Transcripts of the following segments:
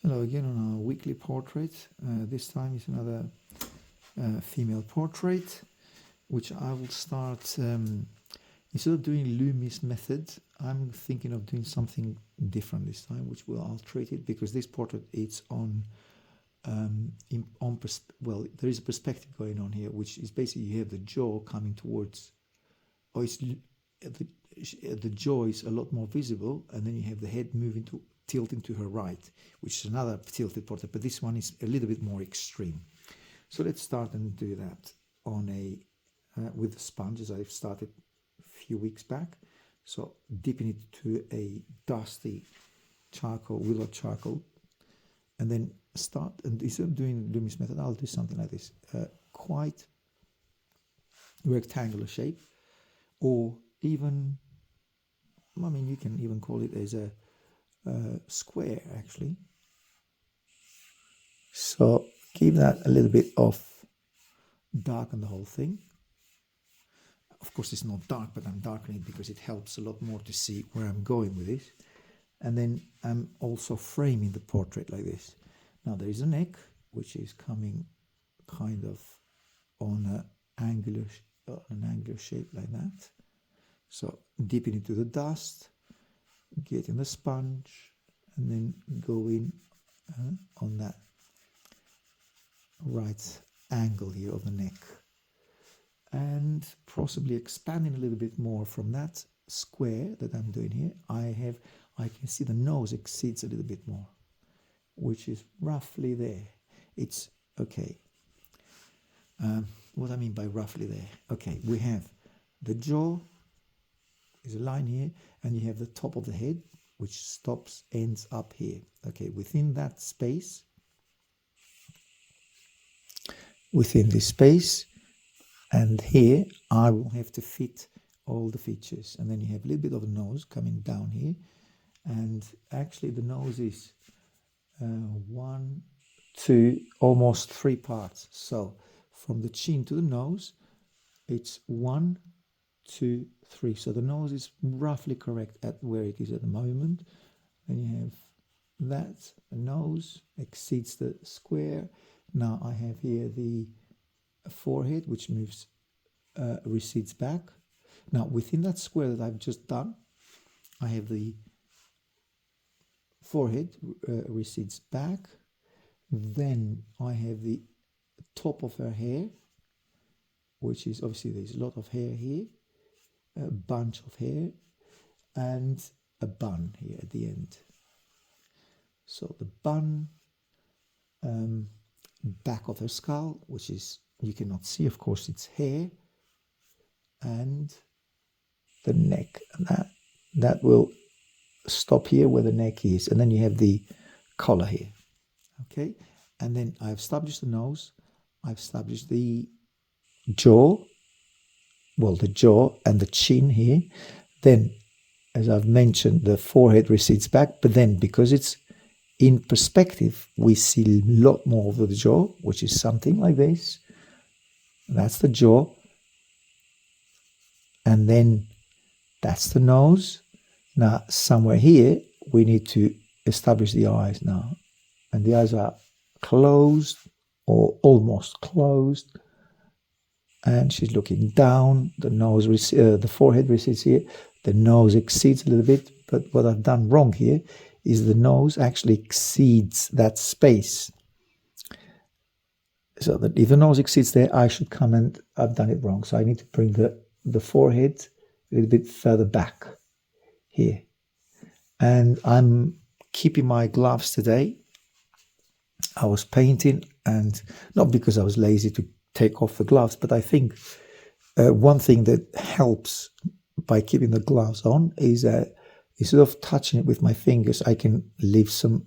Hello again on our weekly portrait. This time is another female portrait, which I will start, instead of doing Loomis method, I'm thinking of doing something different this time, which will alter it, because this portrait it's on, well, there is a perspective going on here, which is basically you have the jaw coming towards, or it's the jaw is a lot more visible, and then you have the head moving to tilting to her right, which is another tilted portrait, but this one is a little bit more extreme. So let's start and do that on a with the sponges. I've started a few weeks back, so dipping it to a dusty charcoal, willow charcoal, and then start. And instead of doing Loomis method, I'll do something like this, quite rectangular shape, or even, I mean, you can even call it as a square actually. So give that a little bit of darken the whole thing. Of course it's not dark, but I'm darkening it because it helps a lot more to see where I'm going with this. And then I'm also framing the portrait like this. Now there is a neck which is coming kind of on an angular shape like that. So dipping into the dust, getting the sponge, and then going on that right angle here of the neck, and possibly expanding a little bit more from that square that I'm doing here. I can see the nose exceeds a little bit more, which is roughly there. It's okay. What I mean by roughly there, okay, we have the jaw is a line here, and you have the top of the head which ends up here. Okay, within that space, within this space, and here I will have to fit all the features. And then you have a little bit of a nose coming down here, and actually the nose is 1, 2, almost 3 parts. So from the chin to the nose, it's 1, 2, 3. So the nose is roughly correct at where it is at the moment. Then you have that, the nose exceeds the square. Now I have here the forehead, which moves, recedes back. Now within that square that I've just done, I have the forehead recedes back. Then I have the top of her hair, which is obviously there's a lot of hair here, a bunch of hair, and a bun here at the end. So the bun, back of her skull, which is, you cannot see, of course, it's hair, and the neck, and that will stop here where the neck is, and then you have the collar here. Okay, and then I've established the nose, I've established the jaw, well, the jaw and the chin here. Then, as I've mentioned, the forehead recedes back, but then because it's in perspective, we see a lot more of the jaw, which is something like this. That's the jaw. And then that's the nose. Now, somewhere here, we need to establish the eyes now. And the eyes are closed or almost closed. And she's looking down. The nose, the forehead recedes here. The nose exceeds a little bit. But what I've done wrong here is the nose actually exceeds that space. So that if the nose exceeds there, I should come, and I've done it wrong. So I need to bring the forehead a little bit further back here. And I'm keeping my gloves today. I was painting, and not because I was lazy to take off the gloves, but I think one thing that helps by keeping the gloves on is instead of touching it with my fingers, I can leave some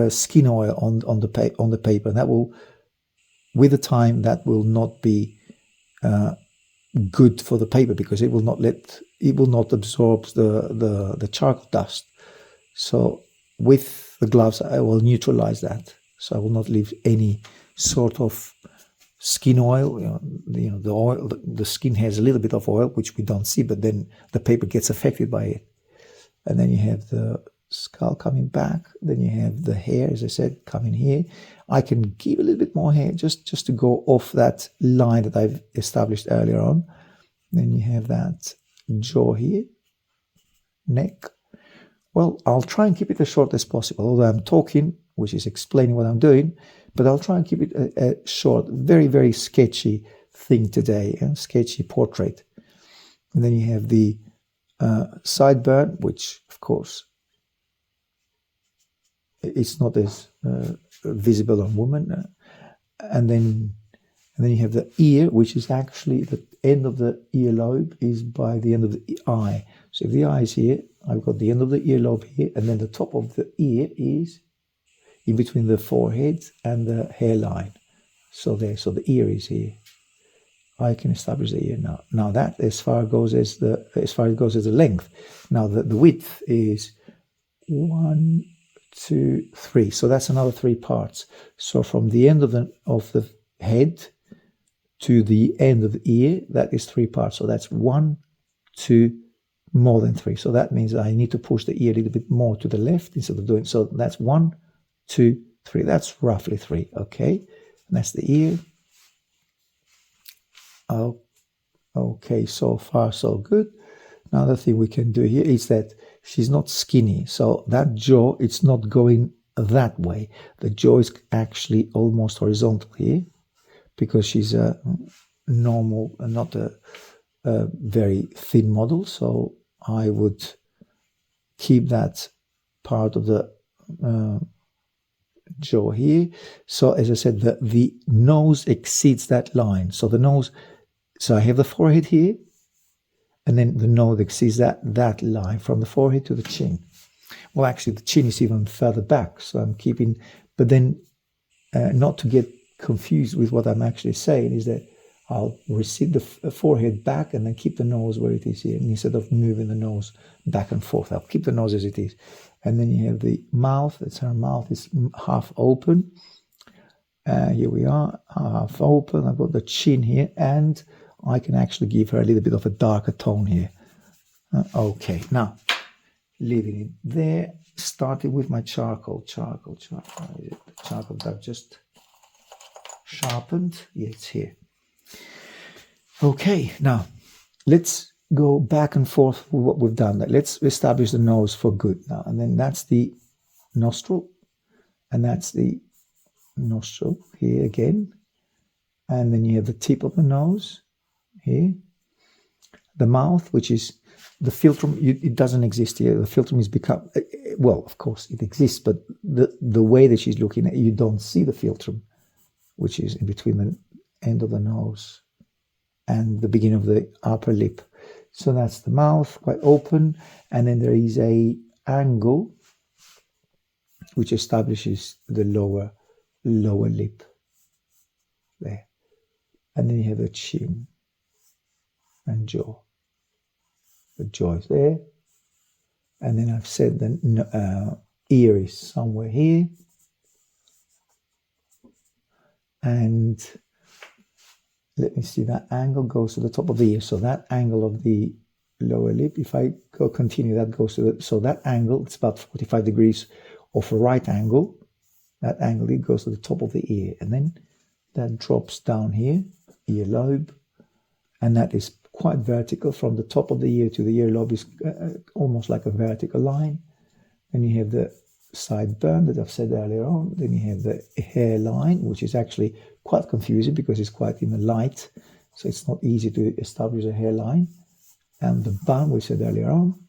skin oil on the paper. And that will, with the time, that will not be good for the paper, because it will not absorb the charcoal dust. So with the gloves, I will neutralize that. So I will not leave any sort of skin oil. The oil, the skin has a little bit of oil, which we don't see, but then the paper gets affected by it. And then you have the skull coming back. Then you have the hair, as I said, coming here. I can give a little bit more hair just to go off that line that I've established earlier on. Then you have that jaw here, neck. Well, I'll try and keep it as short as possible, although I'm talking, which is explaining what I'm doing, but I'll try and keep it a short, very, very sketchy thing today, a sketchy portrait. And then you have the sideburn, which, of course, it's not as visible on women. And then you have the ear, which is actually the end of the earlobe is by the end of the eye. So if the eye is here, I've got the end of the earlobe here, and then the top of the ear is in between the forehead and the hairline. So the ear is here. I can establish the ear now. Now that as far it goes as the length. Now the width is 1, 2, 3. So that's another 3 parts. So from the end of the head to the end of the ear, that is 3 parts. So that's 1, 2, more than 3. So that means I need to push the ear a little bit more to the left instead of doing so. That's 1, 2, 3. That's roughly 3. Okay, and that's the ear. Oh, okay, so far so good. Another thing we can do here is that she's not skinny, so that jaw, it's not going that way. The jaw is actually almost horizontal here because she's a normal, not a very thin model. So I would keep that part of the jaw here. So as I said, the nose exceeds that line. So the nose, so I have the forehead here, and then the nose exceeds that line from the forehead to the chin. Well, actually, the chin is even further back. So I'm keeping, but then not to get confused with what I'm actually saying is that I'll recede the forehead back and then keep the nose where it is here. And instead of moving the nose back and forth, I'll keep the nose as it is. And then you have the mouth. That's her mouth is half open. Here we are, half open. I've got the chin here, and I can actually give her a little bit of a darker tone here. Okay, now leaving it there, starting with my charcoal. Charcoal that I've just sharpened. Yeah, it's here. Okay, now let's go back and forth with what we've done. Let's establish the nose for good now, and then that's the nostril, and that's the nostril here again, and then you have the tip of the nose here, the mouth, which is the philtrum. It doesn't exist here. The philtrum is become, well, of course it exists, but the way that she's looking at, you don't see the philtrum, which is in between the end of the nose and the beginning of the upper lip. So that's the mouth, quite open, and then there is a angle which establishes the lower lip there, and then you have the chin and jaw. The jaw is there, and then I've said the ear is somewhere here, and let me see, that angle goes to the top of the ear. So that angle of the lower lip, if I go continue, that goes to the, so that angle, it's about 45 degrees of a right angle. That angle, it goes to the top of the ear, and then that drops down here, earlobe, and that is quite vertical from the top of the ear to the earlobe, is almost like a vertical line. Then you have the sideburn that I've said earlier on. Then you have the hairline, which is actually quite confusing because it's quite in the light, so it's not easy to establish a hairline. And the bun we said earlier on,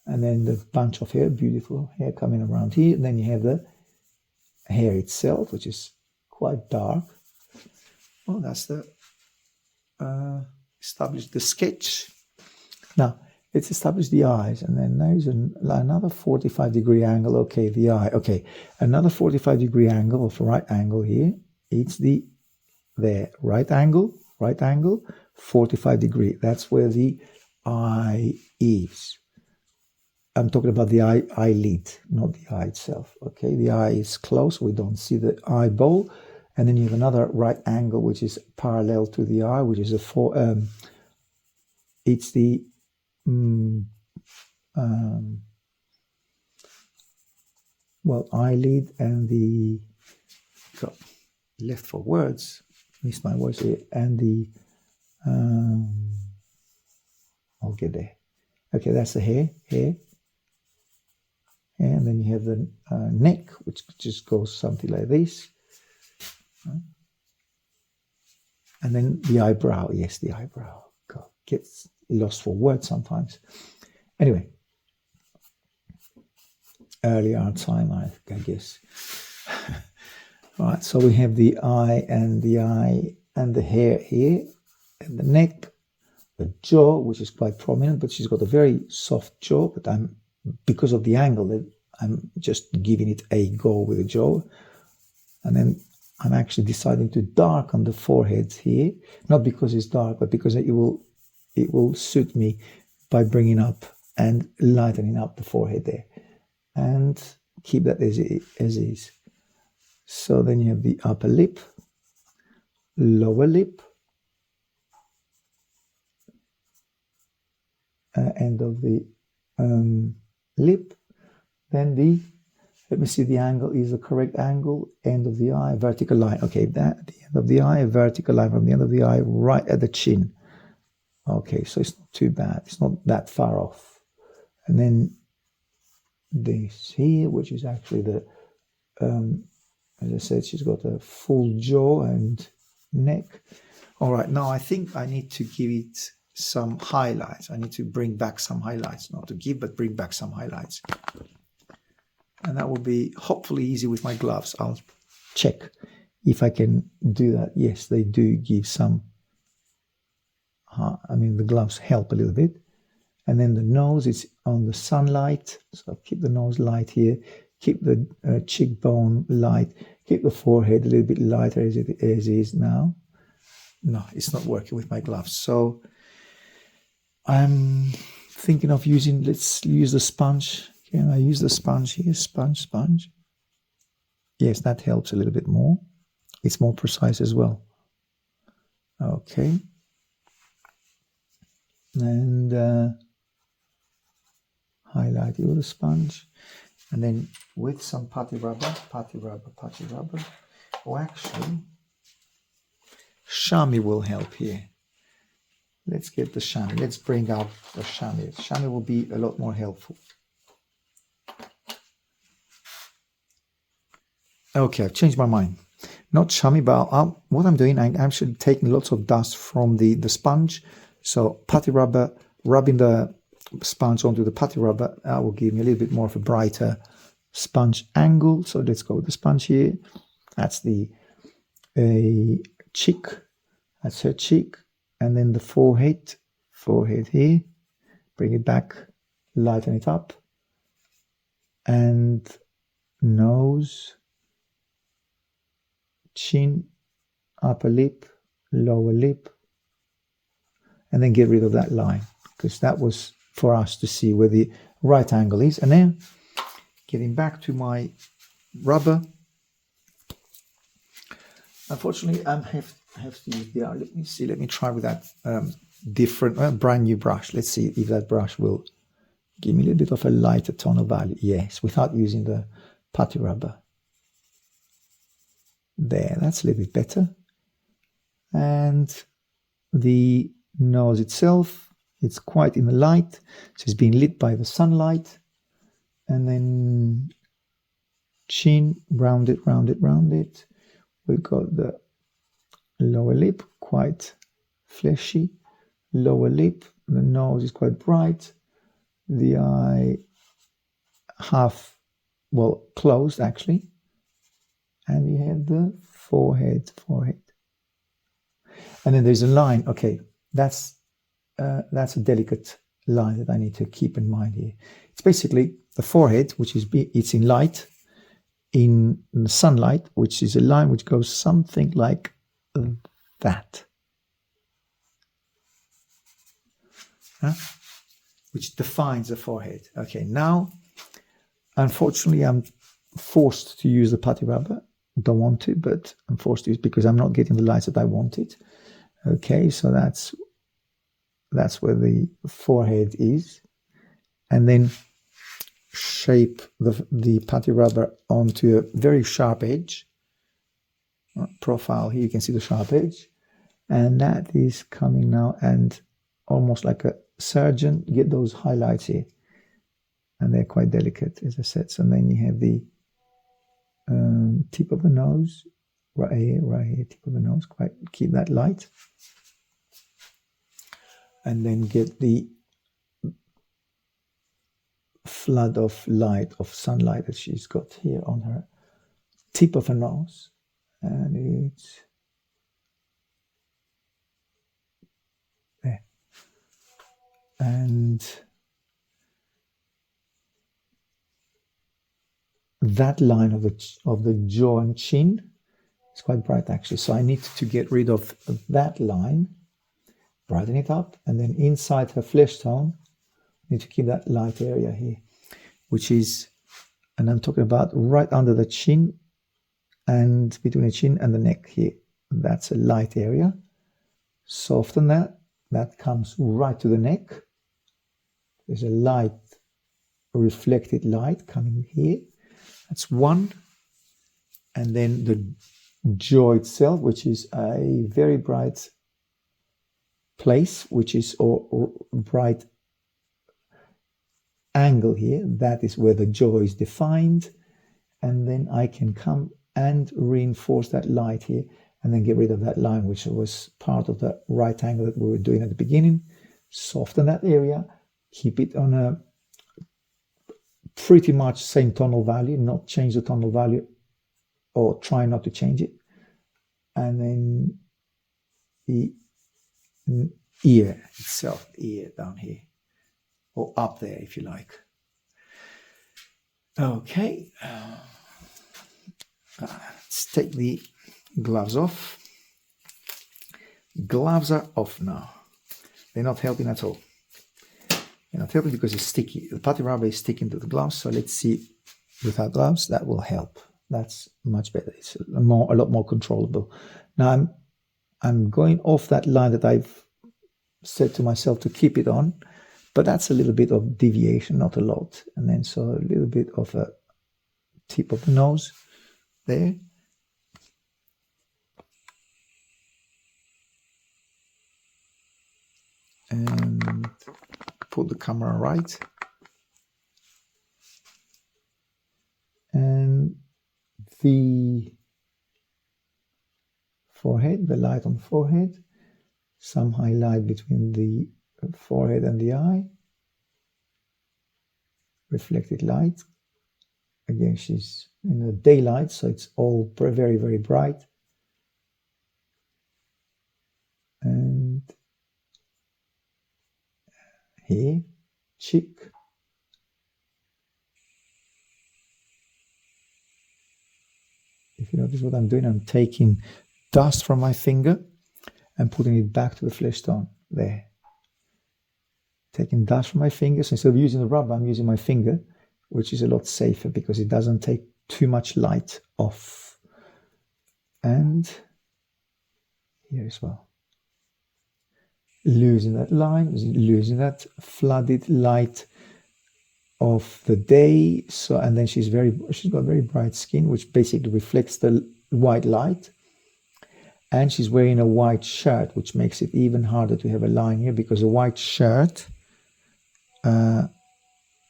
and then the bunch of hair, beautiful hair coming around here. And then you have the hair itself, which is quite dark. Oh, that's the establish the sketch. Now let's establish the eyes, and then there's another 45-degree angle. Okay, the eye. Okay, another 45-degree angle of right angle here. It's the right angle, 45-degree. That's where the eye is. I'm talking about the eyelid, not the eye itself. Okay, the eye is close, we don't see the eyeball. And then you have another right angle which is parallel to the eye, which is it's the well, eyelid and the, got left for words, missed my words here, and the, I'll get there. Okay, that's the hair, and then you have the neck, which just goes something like this. And then the eyebrow, yes, the eyebrow. God, gets lost for words sometimes. Anyway, earlier time, I guess. All right, so we have the eye and the hair here, and the neck, the jaw, which is quite prominent, but she's got a very soft jaw, but because of the angle, that I'm just giving it a go with the jaw. And then I'm actually deciding to darken the forehead here, not because it's dark, but because it will suit me by bringing up and lightening up the forehead there, and keep that as is. So then you have the upper lip, lower lip, end of the lip, then let me see, the angle is the correct angle, end of the eye, vertical line. Okay, that at the end of the eye, a vertical line from the end of the eye right at the chin. Okay, so it's not too bad. It's not that far off. And then this here, which is actually the, as I said, she's got a full jaw and neck. All right, now I think I need to give it some highlights. I need to bring back some highlights. Not to give, but bring back some highlights. And that will be hopefully easy with my gloves. I'll check if I can do that. Yes, they do give some, the gloves help a little bit. And then the nose is on the sunlight. So I'll keep the nose light here. Keep the cheekbone light. Keep the forehead a little bit lighter as it is now. No, it's not working with my gloves. So I'm thinking of let's use the sponge. Can I use the sponge here? Sponge. Yes, that helps a little bit more. It's more precise as well. Okay. And highlight it with a sponge. And then with some putty rubber. Oh, actually, chamois will help here. Let's get the chamois. Let's bring out the chamois. Chamois will be a lot more helpful. Okay, I've changed my mind. Not chamois, but what I'm doing, I'm actually taking lots of dust from the sponge. So putty rubber, rubbing the sponge onto the putty rubber, that will give me a little bit more of a brighter sponge angle. So let's go with the sponge here. That's a cheek. That's her cheek. And then the forehead here. Bring it back, lighten it up. And nose, chin, upper lip, lower lip. And then get rid of that line, because that was for us to see where the right angle is. And then getting back to my rubber. Unfortunately, I have to use the, let me try with that different, brand new brush. Let's see if that brush will give me a little bit of a lighter tonal value. Yes, without using the putty rubber. There, that's a little bit better. And the nose itself, it's quite in the light, so it's being lit by the sunlight. And then chin, round it. We've got the lower lip, quite fleshy. Lower lip, the nose is quite bright. The eye half, closed actually. And we have the forehead. And then there's a line. Okay, that's a delicate line that I need to keep in mind here. It's basically the forehead, which is it's in light, in the sunlight, which is a line which goes something like that, which defines the forehead. Okay, now, unfortunately, I'm forced to use the putty rubber. Don't want to, but I'm forced to use because I'm not getting the lights that I wanted. Okay, so that's where the forehead is. And then shape the putty rubber onto a very sharp edge. Profile here, you can see the sharp edge, and that is coming now, and almost like a surgeon, get those highlights here, and they're quite delicate, as I said. So then you have the tip of the nose, right here, tip of the nose, quite keep that light, and then get the flood of light, of sunlight that she's got here on her tip of her nose, and it's there, and that line of the jaw and chin is quite bright actually, so I need to get rid of that line, brighten it up, and then inside her flesh tone I need to keep that light area here, which is, and I'm talking about right under the chin and between the chin and the neck here. That's a light area. Soften that. That comes right to the neck. There's a light, reflected light coming here. That's one. And then the jaw itself, which is a very bright place, which is or bright angle here. That is where the jaw is defined. And then I can come and reinforce that light here, and then get rid of that line, which was part of the right angle that we were doing at the beginning. Soften that area, keep it on a pretty much same tonal value, not change the tonal value, or try not to change it. And then the ear itself, ear down here, or up there if you like. Okay. Let's take the gloves off. Gloves are off now. They're not helping at all. They're not helping because it's sticky. The putty rubber is sticking to the gloves. So let's see without gloves. That will help. That's much better. It's a lot more controllable. Now I'm going off that line that I've said to myself to keep it on, but that's a little bit of deviation, not a lot. And then so a little bit of a tip of the nose there. And put the camera right. And the forehead, the light on the forehead, some highlight between the forehead and the eye. Reflected light. Again, she's in the daylight, so it's all very, very bright. And here, cheek. If you notice what I'm doing, I'm taking dust from my finger and putting it back to the flesh tone. There. Taking dust from my fingers. Instead of using the rubber, I'm using my finger, which is a lot safer because it doesn't take too much light off. And here as well. Losing that line, losing that flooded light of the day. So, and then she's got very bright skin, which basically reflects the white light. And she's wearing a white shirt, which makes it even harder to have a line here because a white shirt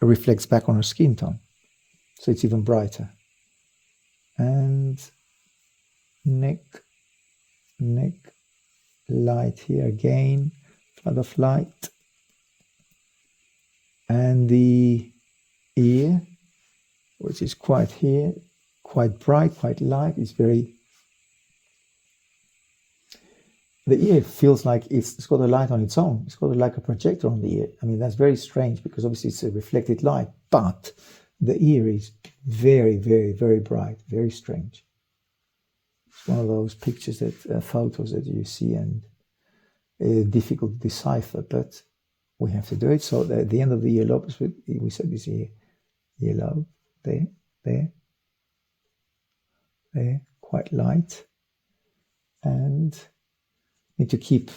reflects back on her skin tone. So it's even brighter. And neck light here again, flood of light. And the ear, which is quite here, quite bright, quite light. It's very, the ear feels like it's got a light on its own. It's got like a projector on the ear. I mean, that's very strange because obviously it's a reflected light, but the ear is very, very, very bright, very strange. It's one of those pictures that, photos that you see and difficult to decipher, but we have to do it. So at the end of the earlobe, we said this here, earlobe, there, quite light. And need to keep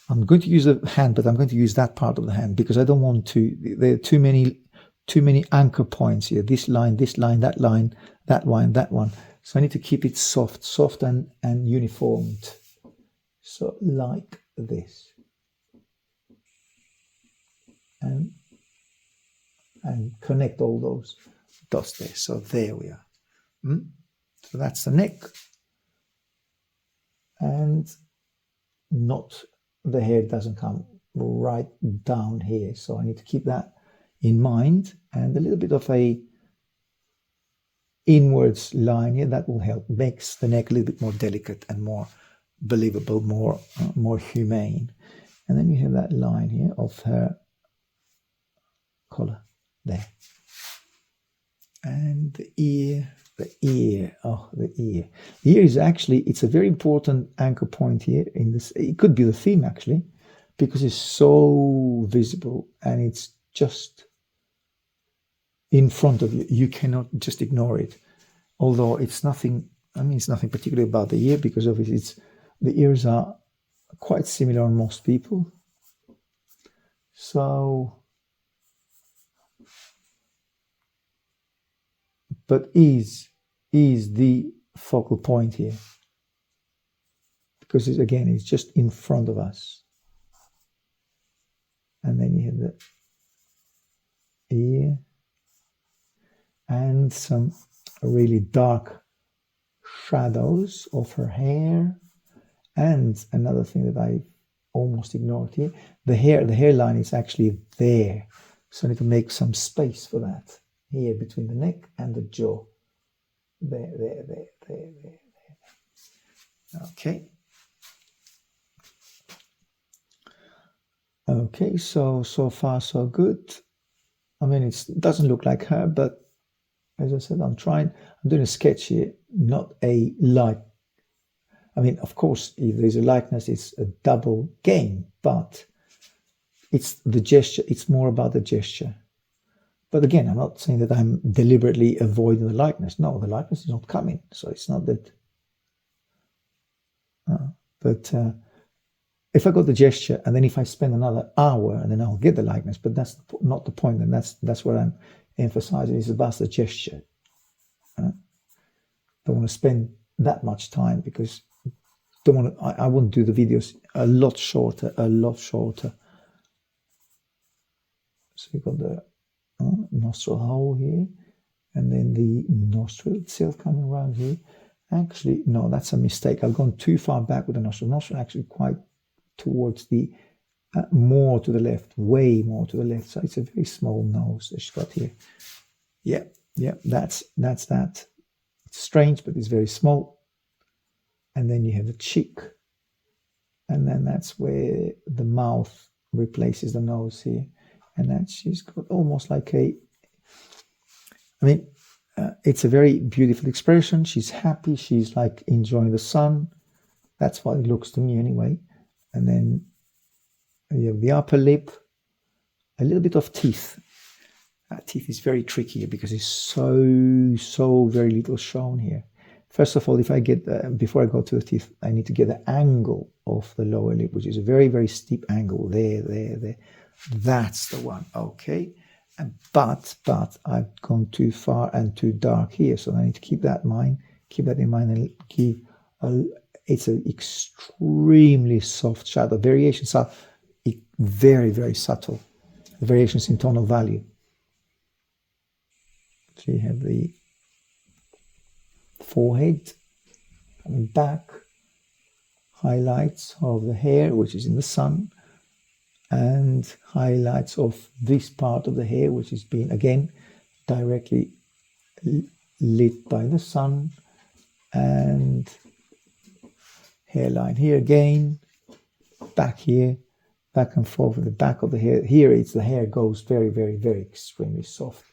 I'm going to use a hand, but I'm going to use that part of the hand because I don't want to, there are too many too many anchor points here. This line, that line, that one, that one. So I need to keep it soft and uniformed. So like this. And connect all those dots there. So there we are. So that's the neck. And not, the hair doesn't come right down here. So I need to keep that in mind. And a little bit of a inwards line here, that will help. Makes the neck a little bit more delicate and more believable, more humane. And then you have that line here of her collar there. And the ear. The ear is actually, it's a very important anchor point here in this. It could be the theme actually, because it's so visible and it's just in front of you. You cannot just ignore it. Although it's nothing, it's nothing particular about the ear, because obviously the ears are quite similar on most people. So, but is the focal point here, because it's just in front of us. And then you have the ear and some really dark shadows of her hair. And another thing that I almost ignored here, the hairline is actually there, so I need to make some space for that here between the neck and the jaw. There. Okay. Okay, so far so good. It doesn't look like her, but as I said, I'm doing a sketch here, not a like. Of course, if there's a likeness, it's a double game, but it's the gesture. It's more about the gesture. But again, I'm not saying that I'm deliberately avoiding the likeness. No, the likeness is not coming. So it's not that. But if I got the gesture, and then if I spend another hour, and then I'll get the likeness. But that's not the point. And that's what I'm emphasizing. It's about the gesture. Don't want to spend that much time, because I want to do the videos a lot shorter. So you got the nostril hole here, and then the nostril itself coming around here. Actually, no, that's a mistake. I've gone too far back with the nostril. Nostril actually quite towards the more to the left, way more to the left. So it's a very small nose that she's got here. Yeah, that's that. It's strange, but it's very small. And then you have the cheek, and then that's where the mouth replaces the nose here. And then she's got almost like it's a very beautiful expression. She's happy. She's like enjoying the sun. That's what it looks to me anyway. And then you have the upper lip, a little bit of teeth. Teeth is very tricky because it's so very little shown here. First of all, if I get, before I go to the teeth, I need to get the angle of the lower lip, which is a very, very steep angle. There. That's the one. Okay. But I've gone too far and too dark here. So I need to keep that in mind and give it's an extremely soft shadow. Variations are very, very subtle. The variations in tonal value. So you have the forehead coming back, highlights of the hair, which is in the sun, and highlights of this part of the hair, which is being, again, directly lit by the sun, and hairline here again, back here, back and forth with the back of the hair. Here it's the hair goes very, very, very extremely soft.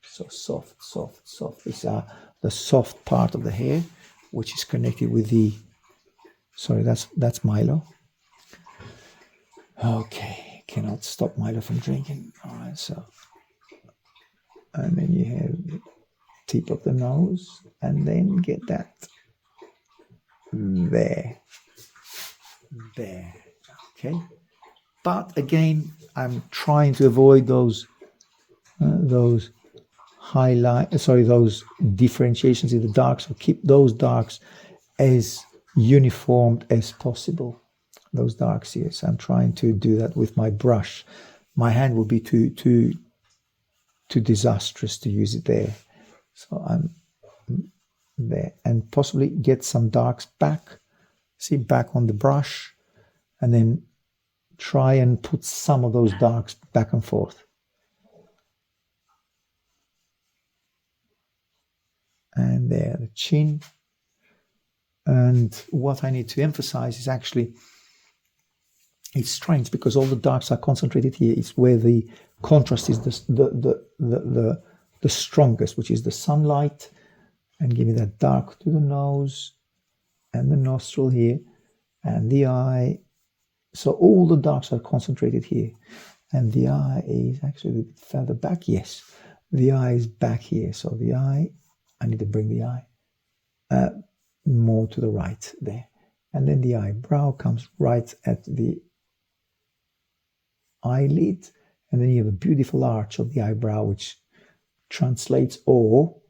So soft. These are the soft part of the hair, which is connected with the, sorry, that's Milo. Okay, cannot stop Milo from drinking. All right, so, and then you have the tip of the nose, and then get that there. Okay, but again, I'm trying to avoid those those those differentiations in the darks. So keep those darks as uniformed as possible. Those darks here. So I'm trying to do that with my brush. My hand will be too disastrous to use it there. So I'm there, and possibly get some darks back. See, back on the brush, and then try and put some of those darks back and forth. And there, the chin. And what I need to emphasize is actually, it's strange because all the darks are concentrated here. It's where the contrast is the strongest, which is the sunlight, and give me that dark to the nose and the nostril here and the eye. So all the darks are concentrated here, and the eye is actually a bit further back. Yes, the eye is back here. So the eye, I need to bring the eye more to the right there, and then the eyebrow comes right at the eyelid, and then you have a beautiful arch of the eyebrow which translates or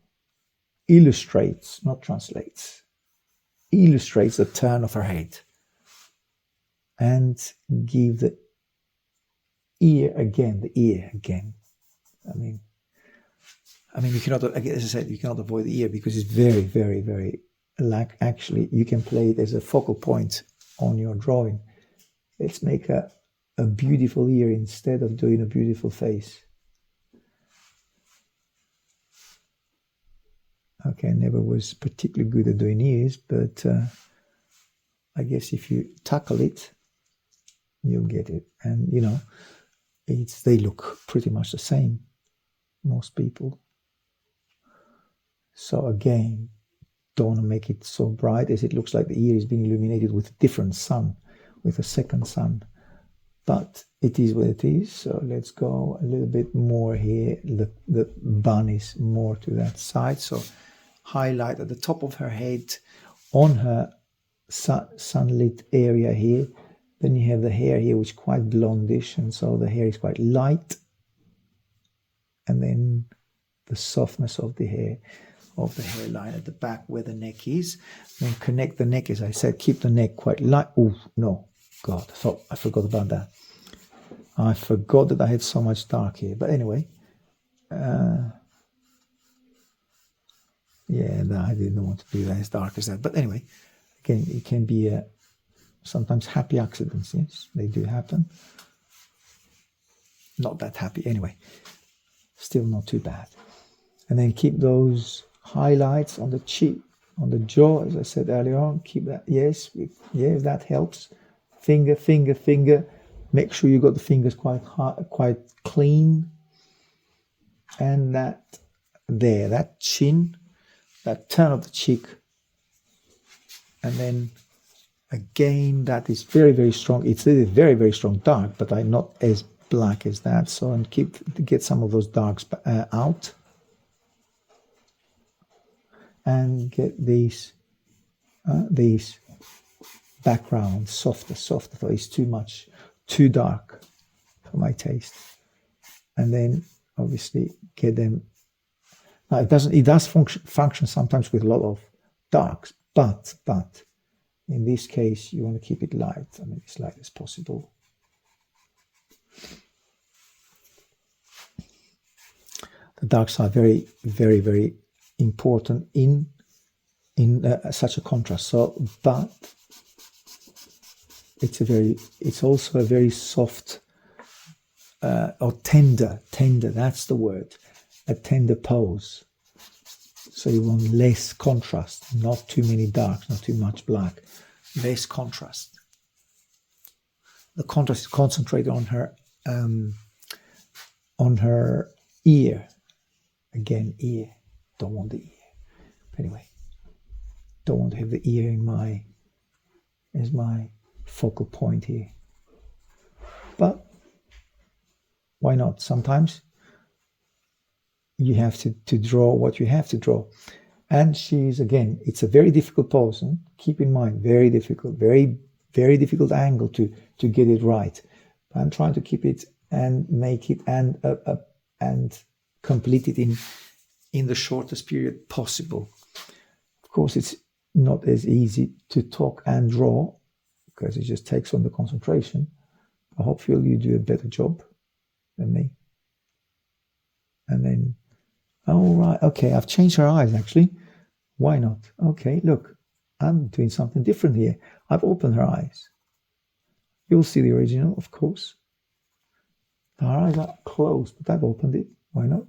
illustrates, not translates, illustrates the turn of her head, and give the ear again. I mean, you cannot, as I said, you cannot avoid the ear because it's very, very, very actually, you can play it as a focal point on your drawing. Let's make a beautiful ear instead of doing a beautiful face. Okay, I never was particularly good at doing ears, but I guess if you tackle it, you'll get it. And they look pretty much the same, most people. So again, don't want to make it so bright as it looks like the ear is being illuminated with a different sun, with a second sun. But it is what it is. So let's go a little bit more here. The bun is more to that side. So highlight at the top of her head on her sunlit area here. Then you have the hair here, which is quite blondish, and so the hair is quite light. And then the softness of the hair, of the hairline at the back where the neck is. Then connect the neck, as I said, keep the neck quite light. Oh, no, God, I forgot about that. I forgot that I had so much dark here. But anyway, I didn't want to do that as dark as that. But anyway, again, it can be sometimes happy accidents. Yes, they do happen. Not that happy. Anyway, still not too bad. And then keep those highlights on the cheek, on the jaw, as I said earlier on. Keep that. Yes, that helps. Finger. Make sure you got the fingers quite clean. And that chin, that turn of the cheek. And then again, that is very, very strong. It's a very, very strong dark, but I'm not as black as that. So, and get some of those darks out. And get these backgrounds softer. So it's too dark for my taste. And then obviously get them. Now it does function sometimes with a lot of darks, but in this case you want to keep it light. I mean, as light as possible. The darks are very, very, very important in such a contrast. So, but it's also a very soft or tender. That's the word. A tender pose. So you want less contrast, not too many darks, not too much black, less contrast. The contrast is concentrated on her ear. Again, ear. Don't want the ear. But anyway, don't want to have the ear as my focal point here. But why not? Sometimes you have to draw what you have to draw. And it's a very difficult pose. And keep in mind, very difficult, very, very difficult angle to get it right. I'm trying to keep it and make it and complete it in the shortest period possible. Of course, it's not as easy to talk and draw because it just takes on the concentration. But hopefully you do a better job than me. And then, oh, right, okay, I've changed her eyes, actually. Why not? Okay, look, I'm doing something different here. I've opened her eyes. You'll see the original, of course. Her eyes are closed, but I've opened it. Why not?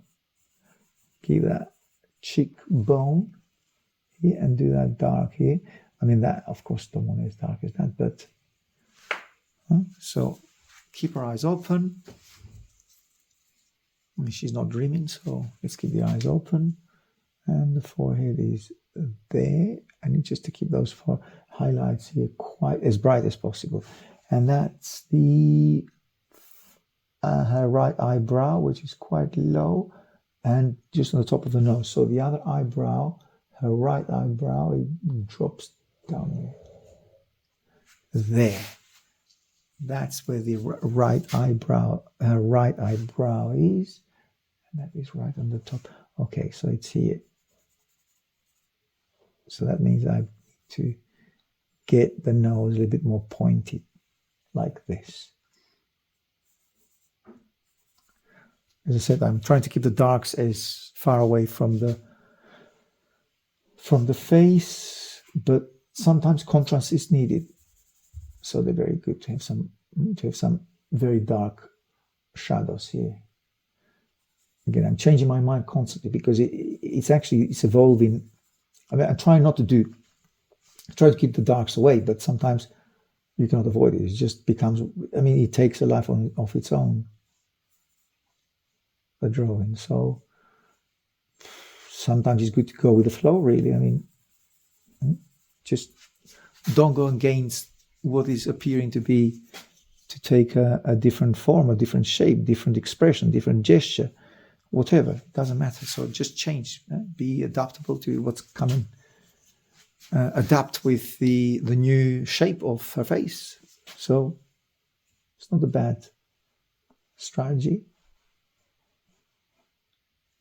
Give that cheekbone here and do that dark here. I mean, that, of course, don't want it as dark as that, but... So, keep her eyes open. I mean, she's not dreaming, so let's keep the eyes open. And the forehead is there. I need just to keep those four highlights here quite as bright as possible. And that's the her right eyebrow, which is quite low, and just on the top of the nose. So the other eyebrow, her right eyebrow, it drops down here. There. That's where the right eyebrow, her right eyebrow is. And that is right on the top. Okay, so it's here. So that means I need to get the nose a little bit more pointed, like this. As I said, I'm trying to keep the darks as far away from the face, but sometimes contrast is needed. So they're very good to have some very dark shadows here. Again, I'm changing my mind constantly because it's evolving. I mean, I try to keep the darks away, but sometimes you cannot avoid it. It just becomes, I mean, it takes a life of its own, the drawing. So sometimes it's good to go with the flow, really. I mean, just don't go against what is appearing to take a different form, a different shape, different expression, different gesture, whatever. It doesn't matter. So just change, be adaptable to what's coming. Adapt with the new shape of her face. So it's not a bad strategy.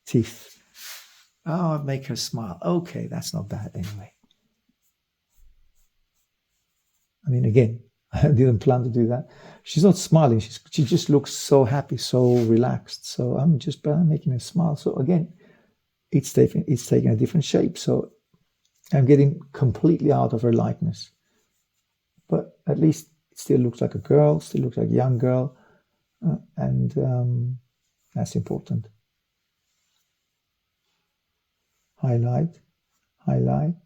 Teeth. Oh, make her smile. Okay, that's not bad anyway. I mean, again, I didn't plan to do that. She's not smiling. She just looks so happy, so relaxed. So I'm just making her smile. So again, it's taking a different shape. So I'm getting completely out of her likeness. But at least it still looks like a girl, still looks like a young girl. And that's important. Highlight, highlight,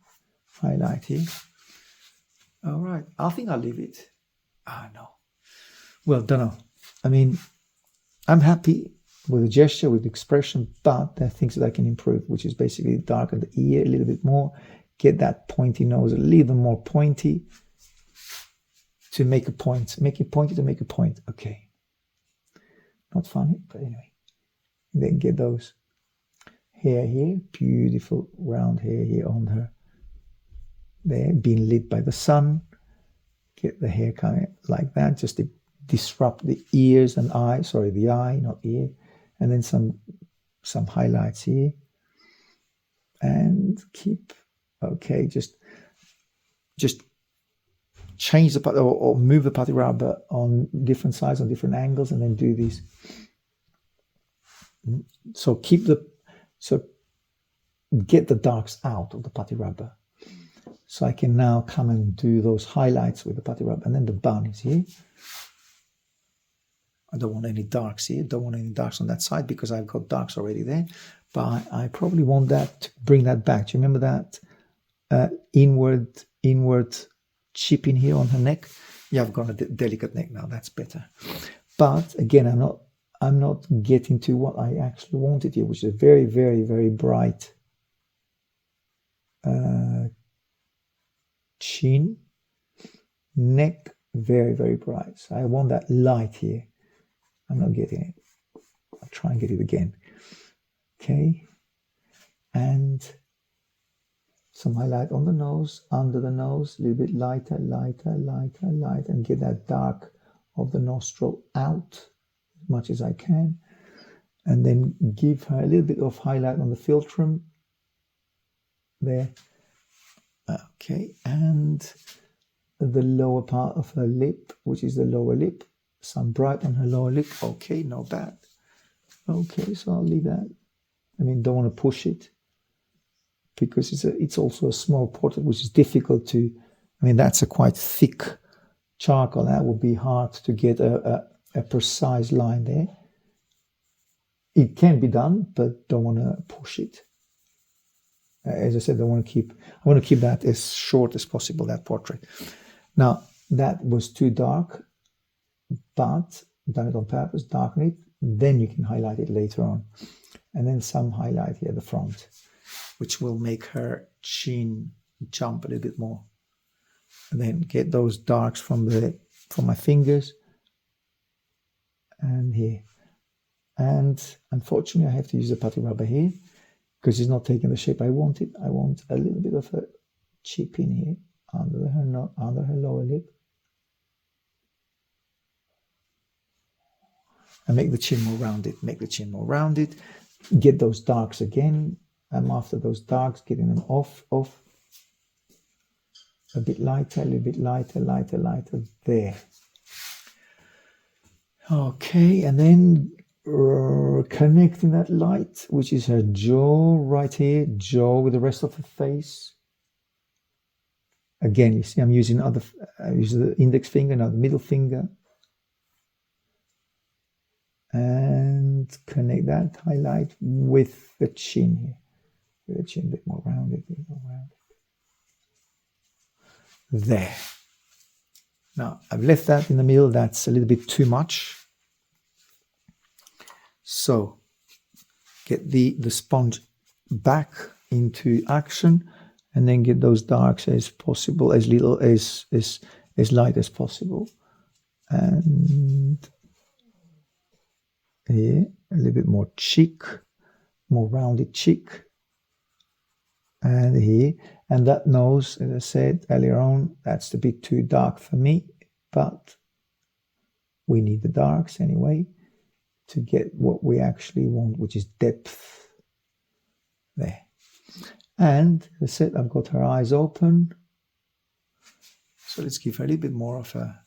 highlight here. All right, I think I'll leave it. No. Well, don't know. I mean, I'm happy with the gesture, with the expression, but there are things that I can improve, which is basically darken the ear a little bit more, get that pointy nose a little more pointy to make a point. Make it pointy to make a point. Okay. Not funny, but anyway. And then get those hair here, beautiful round hair here on her. There, being lit by the sun. Get the hair coming like that, just to disrupt the ears and eye. Sorry, the eye, not ear. And then some highlights here. And keep, okay, just change the putty or move the putty rubber on different sides, on different angles, and then do this. So get the darks out of the putty rubber. So I can now come and do those highlights with the putty rubber. And then the bun is here. I don't want any darks here. Don't want any darks on that side because I've got darks already there. But I probably want that to bring that back. Do you remember that inward chip in here on her neck? Yeah, I've got a delicate neck now. That's better. But again, I'm not getting to what I actually wanted here, which is a very, very, very bright chin, neck, very, very bright. So I want that light here. I'm not getting it. I'll try and get it again. Okay. And some highlight on the nose, under the nose, a little bit lighter, and get that dark of the nostril out as much as I can. and then give her a little bit of highlight on the philtrum there. Okay, and the lower part of her lip, which is the lower lip, some bright on her lower lip. Okay, not bad. Okay, so I'll leave that. I mean, don't want to push it because it's also a small portrait, which is difficult to. I mean, that's a quite thick charcoal. That would be hard to get a precise line there. It can be done, but don't want to push it. As I said, I want to keep that as short as possible, that portrait. Now, that was too dark, but done it on purpose, darken it, then you can highlight it later on. And then some highlight here at the front, which will make her chin jump a little bit more. And then get those darks from my fingers and here. And unfortunately, I have to use a putty rubber here because it's not taking the shape I want it. I want a little bit of a chip in here under her lower lip. And make the chin more rounded. Get those darks again. I'm after those darks, getting them off. A bit lighter, a little bit lighter. There. Okay, and then connecting that light, which is her jaw right here, jaw with the rest of the face. Again, you see I'm using the index finger, now the middle finger. And connect that highlight with the chin here. With the chin a bit more rounded, There. Now, I've left that in the middle. That's a little bit too much. So, get the sponge back into action and then get those darks as possible, as little as light as possible. And here, a little bit more cheek, more rounded cheek. And here, and that nose, as I said earlier on, that's a bit too dark for me, but we need the darks anyway to get what we actually want, which is depth. There. And as I said, I've got her eyes open. So let's give her a little bit more of a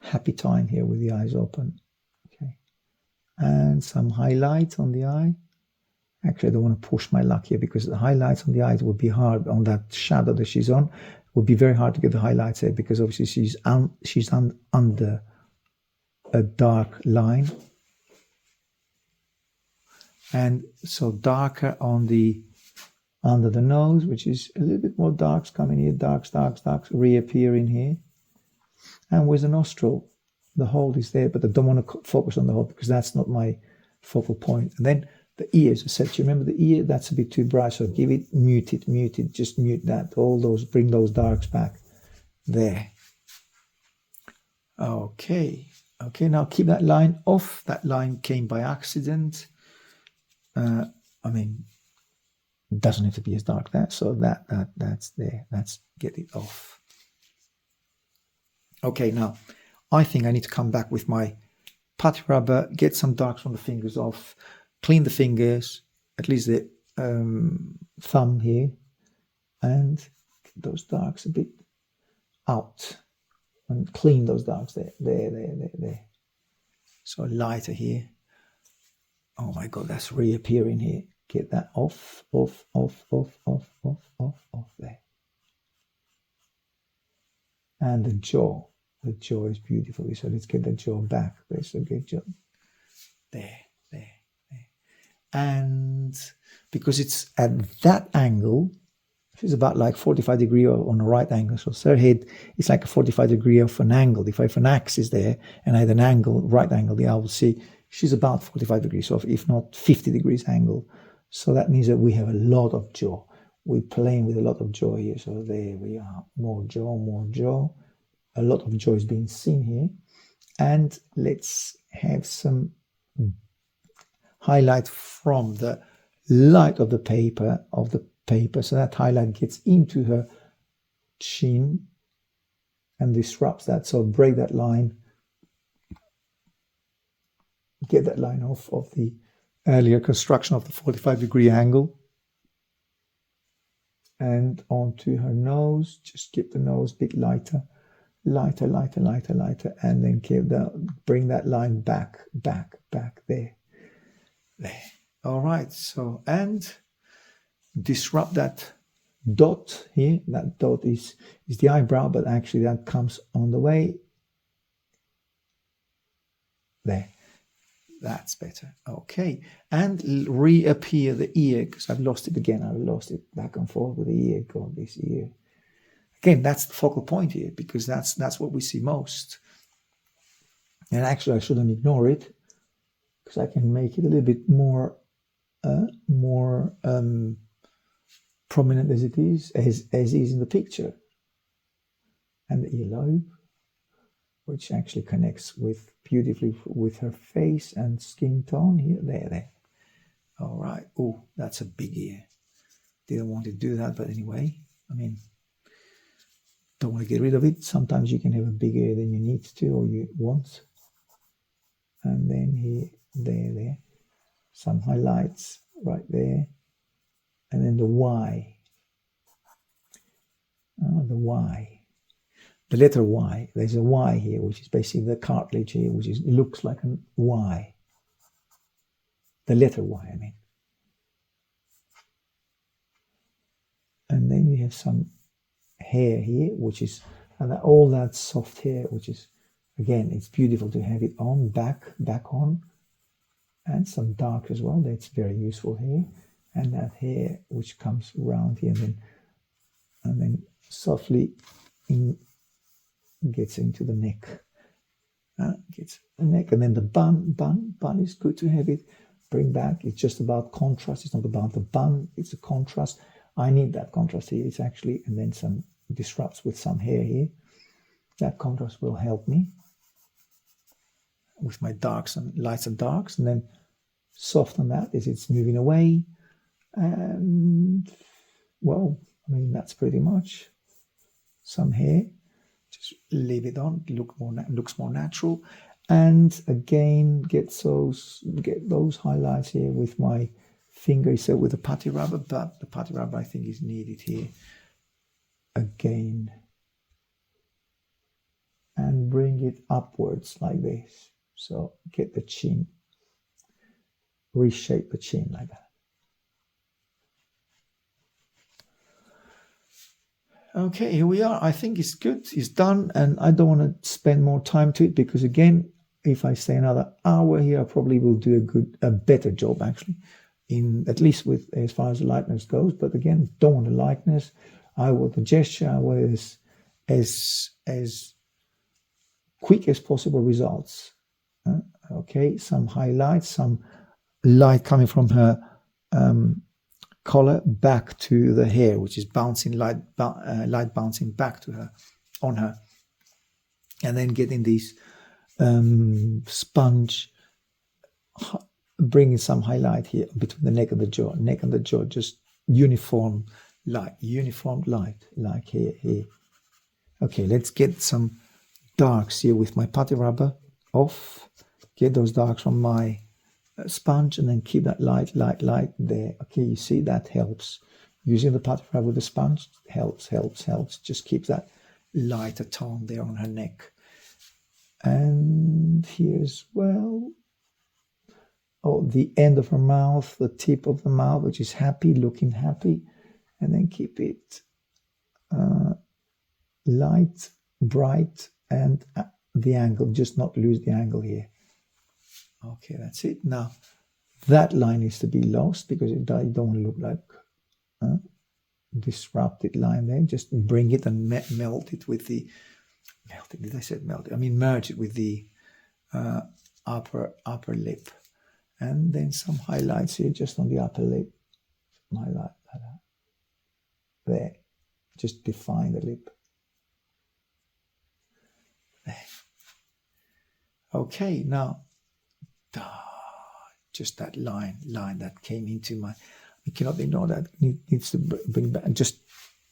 happy time here with the eyes open. Okay. And some highlight on the eye. Actually, I don't want to push my luck here because the highlights on the eyes would be hard on that shadow that she's on. It would be very hard to get the highlights there because obviously she's under a dark line. And so darker on under the nose, which is a little bit more darks coming here, darks reappearing here. And with the nostril, the hold is there, but I don't want to focus on the hold because that's not my focal point. And then the ears, I said, you remember the ear? That's a bit too bright, so give it, mute it, just mute that. Bring those darks back. There. Okay, now keep that line off. That line came by accident. I mean, it doesn't have to be as dark there, so that's there. Let's get it off. Okay, now I think I need to come back with my putty rubber, get some darks from the fingers off, clean the fingers, at least the thumb here, and get those darks a bit out and clean those darks there. So lighter here. Oh my God, that's reappearing here. Get that off there. And the jaw is beautiful. So let's get the jaw back. There's a good job. There. And because it's at that angle, she's about like 45 degree on a right angle. So her head is like a 45 degree of an angle. If I have an axis there and I had an angle, right angle, I will see she's about 45 degrees off, if not 50 degrees angle. So that means that we have a lot of jaw. We're playing with a lot of jaw here. So there we are. More jaw. A lot of jaw is being seen here. And let's have some highlight from the light of the paper, so that highlight gets into her chin and disrupts that. So break that line get that line off of the earlier construction of the 45-degree angle. And onto her nose, just keep the nose a bit lighter, lighter, lighter, lighter, lighter, and then bring that line back, there. All right, so, and disrupt that dot here. That dot is the eyebrow, but actually that comes on the way. There. That's better. Okay. And reappear the ear, because I've lost it again. I've lost it back and forth with the ear. God, this ear. Again, that's the focal point here, because that's what we see most. And actually, I shouldn't ignore it, because I can make it a little bit more prominent as it is, as is in the picture. And the earlobe, which actually connects beautifully with her face and skin tone here, there. All right. Oh, that's a big ear. Didn't want to do that, but anyway, I mean, don't want to get rid of it. Sometimes you can have a bigger ear than you need to or you want. And then here, there. Some highlights right there. And then the Y. The Y. The letter Y, there's a Y here, which is basically the cartilage here, which looks like a Y. The letter Y, I mean. And then you have some hair here, which is, and all that soft hair, which is, again, it's beautiful to have it on, back on. And some dark as well, that's very useful here. And that hair, which comes around here, and then softly gets into the neck. Gets the neck, and then the bun is good to have it. Bring back. It's just about contrast. It's not about the bun. It's a contrast. I need that contrast here. It's actually, and then some disrupts with some hair here. That contrast will help me with my darks and lights and darks, and then soften that as it's moving away. And well, I mean, that's pretty much some hair. Just leave it on, looks more natural. And again, get those highlights here with my finger, so with the putty rubber, but the putty rubber I think is needed here again. And bring it upwards like this. So get the chin, reshape the chin like that. Okay, here we are. I think it's good. It's done, and I don't want to spend more time to it because, again, if I stay another hour here, I probably will do a better job actually, in at least with as far as the lightness goes. But again, don't want the lightness. I want the gesture. I want as quick as possible results. Okay, some highlights, some light coming from her collar back to the hair, which is bouncing light bouncing back to her, on her, and then getting these sponge, bringing some highlight here between the neck and the jaw, just uniform light, like here. Okay, let's get some darks here with my putty rubber off. Get those darks from my sponge, and then keep that light there. Okay, you see that helps. Using the putty rubber with the sponge helps. Just keep that lighter tone there on her neck. And here as well. Oh, the end of her mouth, the tip of the mouth, which is happy, looking happy. And then keep it light, bright, and the angle, just not lose the angle here. Okay, that's it. Now, that line needs to be lost because you don't want to look like disrupted line there. Just bring it and melt it with the, did I say melt it? I mean, merge it with the upper lip. And then some highlights here just on the upper lip. Highlight like that. There. Just define the lip. There. Okay, now, just that line that came into my, you cannot ignore that. Needs to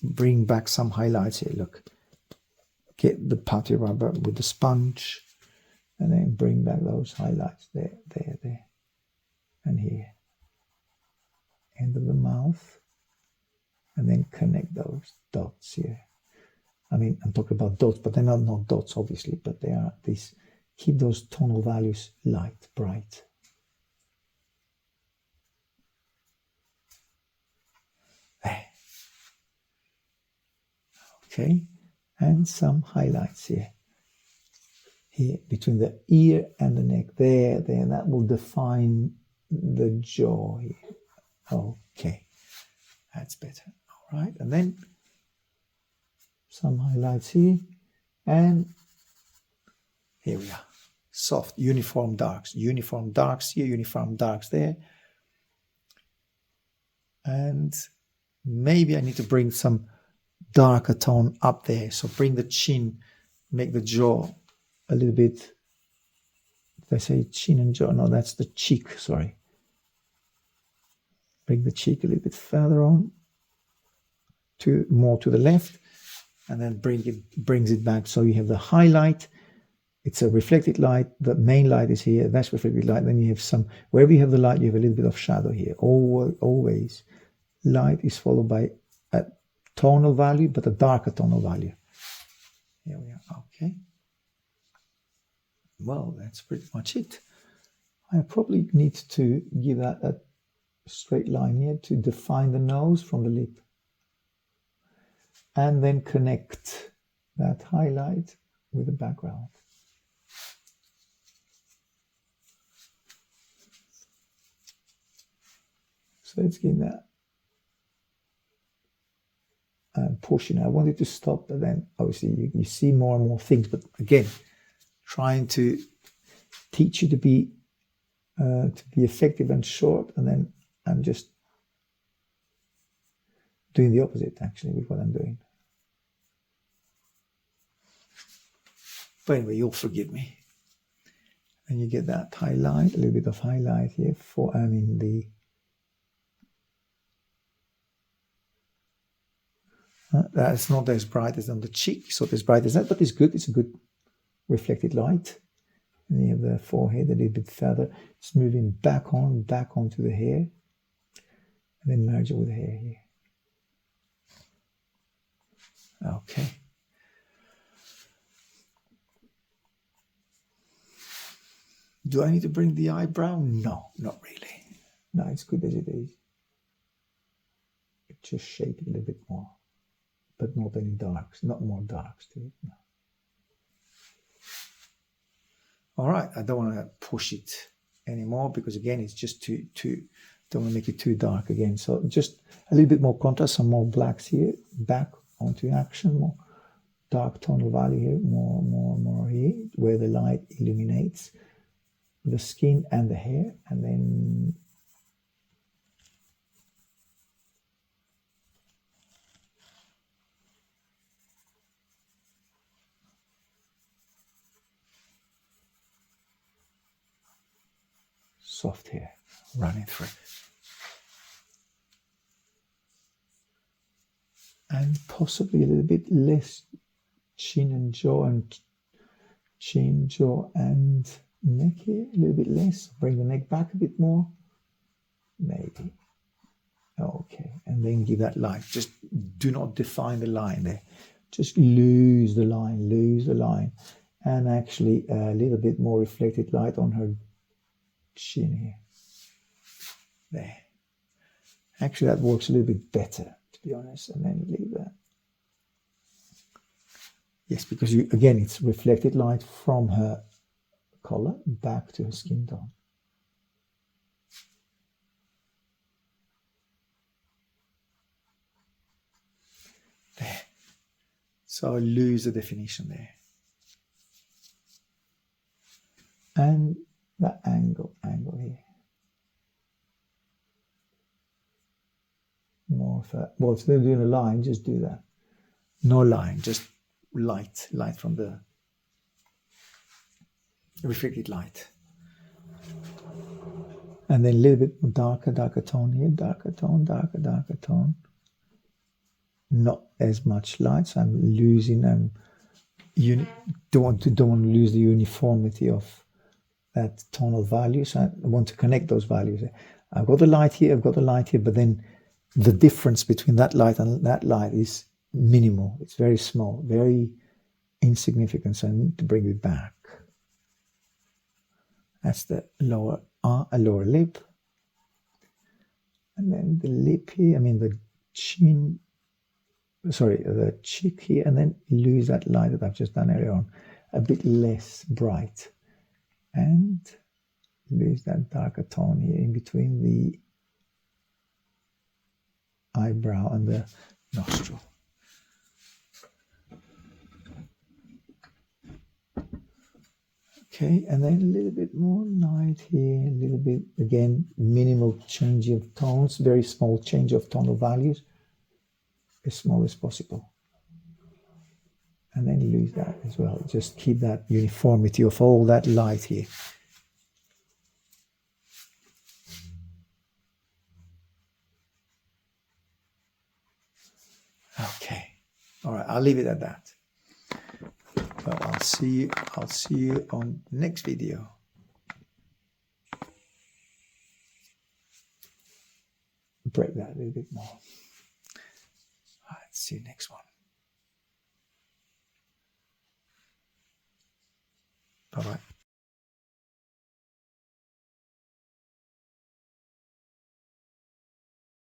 bring back some highlights here. Look, get the putty rubber with the sponge And then bring back those highlights there, and here. End of the mouth. And then connect those dots here. I mean, I'm talking about dots, but they're not dots, obviously, but they are these. Keep those tonal values light, bright. There. Okay, and some highlights here. Here, between the ear and the neck, there, that will define the jaw here. Okay, that's better. All right, and then some highlights here, and here we are. Soft, uniform darks here, uniform darks there. And maybe I need to bring some darker tone up there. So bring the chin, make the jaw a little bit. Did I say chin and jaw? No, that's the cheek, sorry. Bring the cheek a little bit further on, more to the left, and then brings it back. So you have the highlight. It's a reflected light. The main light is here. That's reflected light. Then you have some, wherever you have the light, you have a little bit of shadow here. Always light is followed by a tonal value, but a darker tonal value. Here we are. Okay. Well, that's pretty much it. I probably need to give that a straight line here to define the nose from the lip. And then connect that highlight with the background. So let's give that. I'm pushing. I wanted to stop, but then obviously you see more and more things. But again, trying to teach you to be effective and short, and then I'm just doing the opposite actually with what I'm doing. But anyway, you'll forgive me. And you get that highlight, a little bit of highlight here for the that's not as bright as on the cheek, so as bright as that, but it's good. It's a good reflected light. And you have the forehead a little bit further. It's moving back onto the hair, and then merge it with the hair here. Okay. Do I need to bring the eyebrow? No, not really. No, it's good as it is. Just shape it a little bit more, but not any darks, not more darks to it. No. All right, I don't want to push it anymore because again, it's just too. Don't want to make it too dark again. So just a little bit more contrast, some more blacks here, back onto action, more dark tonal value here, more here, where the light illuminates the skin and the hair, and then soft hair running through. And possibly a little bit less chin and jaw and neck here, a little bit less. Bring the neck back a bit more, maybe. Okay, and then give that line. Just do not define the line there. Just lose the line, and actually a little bit more reflected light on her chin here. There. Actually, that works a little bit better, to be honest, and then leave that. Yes, because again, it's reflected light from her color back to her skin tone. There. So I lose the definition there. And that angle here. More of a, well, instead of doing a line, just do that. No line, just light from the reflected light. And then a little bit darker tone here, darker tone. Not as much light, so I'm losing, you don't want to lose the uniformity of that tonal value. So I want to connect those values. I've got the light here, I've got the light here, but then the difference between that light and that light is minimal. It's very small, very insignificant. So I need to bring it back. That's the lower lip. And then the lip here, I mean the chin, sorry, the cheek here, and then lose that light that I've just done earlier on, a bit less bright. And lose that darker tone here in between the eyebrow and the nostril. Okay, and then a little bit more light here, a little bit, again, minimal change of tones, very small change of tonal values, as small as possible. And then lose that as well. Just keep that uniformity of all that light here. Okay, all right, I'll leave it at that. But I'll see you on the next video. Break that a little bit more. All right, see you next one. Bye-bye.